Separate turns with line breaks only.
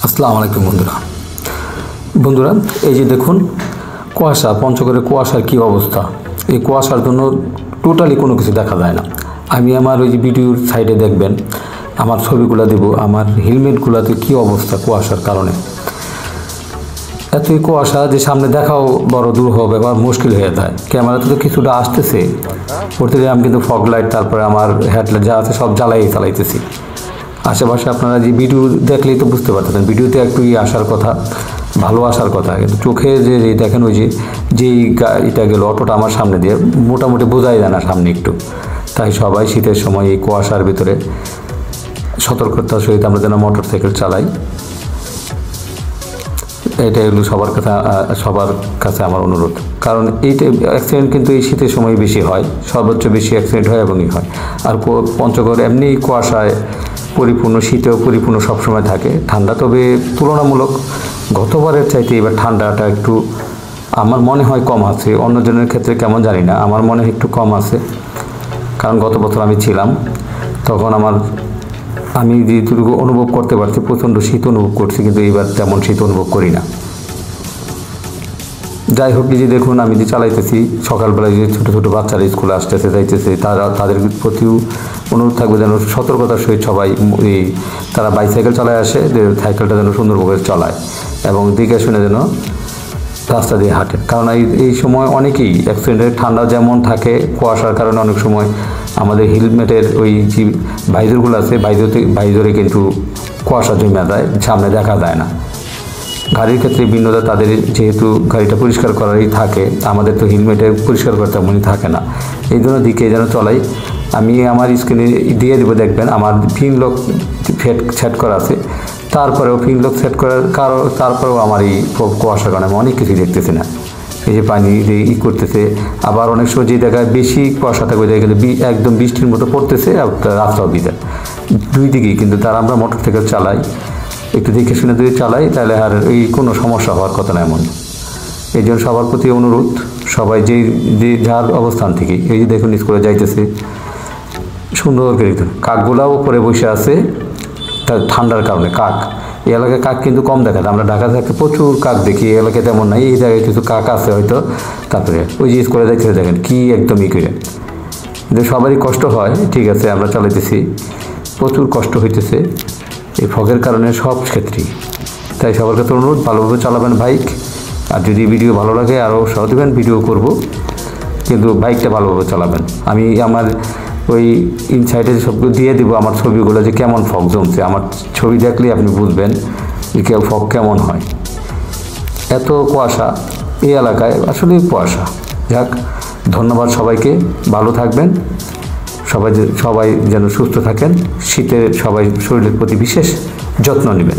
আসসালামু আলাইকুম বন্ধুরা এই যে দেখুন কুয়াশা পঞ্চগড়ের কুয়াশার কি অবস্থা। এই কুয়াশার জন্য টোটালি কোনো কিছু দেখা যায় না। আমি আমার ওই যে ভিডিওর সাইডে দেখবেন আমার ছবিগুলো দেব, আমার হেলমেটগুলোতে কি অবস্থা কুয়াশার কারণে। এতই কুয়াশা যে সামনে দেখাও বড় দূর হবে আবার মুশকিল হয়ে যায়। ক্যামেরাতে তো কিছুটা আসতেছে, প্রতিদিন আমি কিন্তু ফগ লাইট তারপরে আমার হেডলাইট যা আছে সব চালাইতেছি। আশেপাশে আপনারা যে ভিডিও দেখলেই তো বুঝতে পারতেছেন ভিডিওতে একটু আসার কথা, ভালো আসার কথা, কিন্তু চোখে যে দেখেন ওই যেই গাড়িটা গেল অটোটা আমার সামনে দিয়ে মোটামুটি বোঝাই যায় না সামনে একটু। তাই সবাই শীতের সময় এই কুয়াশার ভিতরে সতর্কতার সহিত আমরা যেন মোটর সাইকেল চালাই, এটা এগুলো সবার কাছে আমার অনুরোধ। কারণ এইটা অ্যাক্সিডেন্ট কিন্তু এই শীতের সময় বেশি হয়, সর্বোচ্চ বেশি অ্যাক্সিডেন্ট হয় এবং হয়। আর পঞ্চগড় এমনি কুয়াশায় পরিপূর্ণ, শীতেও পরিপূর্ণ সবসময় থাকে। ঠান্ডা তবে তুলনামূলক গতবারের চাইতে এবার ঠান্ডাটা একটু আমার মনে হয় কম আছে, অন্যজনের ক্ষেত্রে কেমন জানি না, আমার মনে হয় একটু কম আছে। কারণ গত বছর আমি ছিলাম তখন আমি যেটুকু অনুভব করতে পারছি প্রচণ্ড শীত অনুভব করছি, কিন্তু এইবার তেমন শীত অনুভব করি না। যাই হোক, এই যে দেখুন আমি যে চালাইতেছি, সকালবেলায় যে ছোটো ছোটো বাচ্চারা স্কুলে আসতেছে যাইতেছে তাদের প্রতিও অনুরোধ থাকবে যেন সতর্কতার সহিত সবাই তারা বাইসাইকেল চালায় আসে, যে সাইকেলটা যেন সুন্দরভাবে চালায় এবং দেখে শুনে যেন রাস্তা দিয়ে হাঁটে। কারণ এই সময় অনেকেই অ্যাক্সিডেন্টের, ঠান্ডা যেমন থাকে কুয়াশার কারণে অনেক সময় আমাদের হেলমেটের ওই যে ভাইজরগুলো আছে ভাইজরে কিন্তু কুয়াশা জমে যায়, সামনে দেখা যায় না। গাড়ির ক্ষেত্রে ভিন্নতা, তাদের যেহেতু গাড়িটা পরিষ্কার করারই থাকে, আমাদের তো হেলমেটে পরিষ্কার করতে তেমনই থাকে না। এই জন্য দিকে যেন চলাই। আমি আমার স্ক্রিনে দিয়ে দেবো, দেখবেন আমার পিন লক সেট করা আছে, তারপরেও পিন লক সেট করার তারপরেও আমার এই কুয়াশার কারণে আমি অনেক কিছু দেখতেছি না। এই যে পানি যে করতেছে, আবার অনেক সময় যে জায়গায় বেশি কুয়াশা থাকবে জায়গায় একদম বৃষ্টির মতো পড়তেছে, রাস্তাও ভিজে, দুই দিকেই। কিন্তু তারা আমরা মোটর সাইকেল চালাই, একটু দেখে শুনে যদি চালাই তাহলে আর এই কোনো সমস্যা হওয়ার কথা না এমন। এই জন্য সবার প্রতি অনুরোধ, সবাই যে যার অবস্থান থেকে, এই যে দেখুন স্কুলে যাইতেছে সুন্দর করে, কাকগুলাও উপরে বসে আছে তার ঠান্ডার কারণে। এই এলাকায় কাক কিন্তু কম দেখা যায়, আমরা ঢাকা থাকতে প্রচুর কাক দেখি, এই এলাকায় তেমন নাই। এই জায়গায় কিছু কাক আছে হয়তো। তারপরে ওই যে স্কুলে যাইতেছে দেখেন কি একদমই করে, কিন্তু সবারই কষ্ট হয়। ঠিক আছে, আমরা চালাইতেছি, প্রচুর কষ্ট হইতেছে এই ফগের কারণে সব ক্ষেত্রেই। তাই সবার কাছে অনুরোধ, ভালোভাবে চালাবেন বাইক। আর যদি ভিডিও ভালো লাগে আরও উৎসাহ দেবেন, ভিডিও করব, কিন্তু বাইকটা ভালোভাবে চালাবেন। আমি আমার ওই ইনসাইডে সবগুলো দিয়ে দেবো, আমার ছবিগুলো যে কেমন ফগ জমছে, আমার ছবি দেখলেই আপনি বুঝবেন যে ফগ কেমন হয়। এত কুয়াশা এই এলাকায়, আসলে কুয়াশা। যাক, ধন্যবাদ সবাইকে, ভালো থাকবেন সবাই যেন সুস্থ থাকেন। শীতের সবাই শরীরের প্রতি বিশেষ যত্ন নেবেন।